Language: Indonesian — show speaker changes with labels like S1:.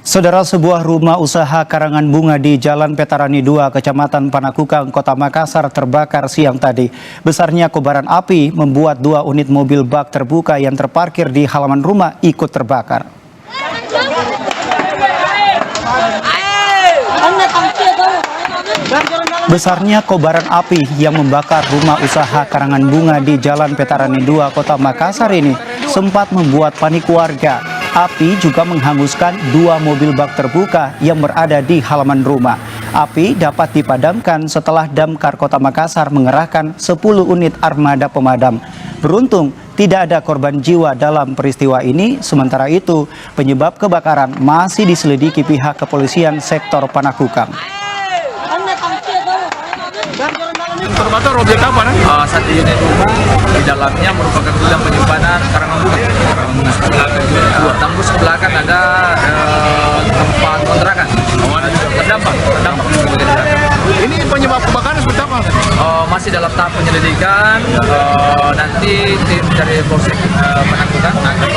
S1: Saudara, sebuah rumah usaha karangan bunga di Jalan Petarani 2, Kecamatan Panakukang, Kota Makassar terbakar siang tadi. Besarnya kobaran api membuat 2 unit mobil bak terbuka yang terparkir di halaman rumah ikut terbakar. Besarnya kobaran api yang membakar rumah usaha karangan bunga di Jalan Petarani 2, Kota Makassar ini sempat membuat panik warga. Api juga menghanguskan 2 mobil bak terbuka yang berada di halaman rumah. Api dapat dipadamkan setelah Damkar Kota Makassar mengerahkan 10 unit armada pemadam. Beruntung tidak ada korban jiwa dalam peristiwa ini. Sementara itu, penyebab kebakaran masih diselidiki pihak kepolisian sektor Panakukang.
S2: Terbakar objek apa? Satu unit rumah di dalamnya merupakan gudang penyimpanan karangan bunga. Tembus ke belakang ada tempat kontrakan. Terdampak.
S3: Ini penyebab kebakaran seperti apa?
S2: Masih dalam tahap penyelidikan. Nanti tim dari Polsek Panakukang akan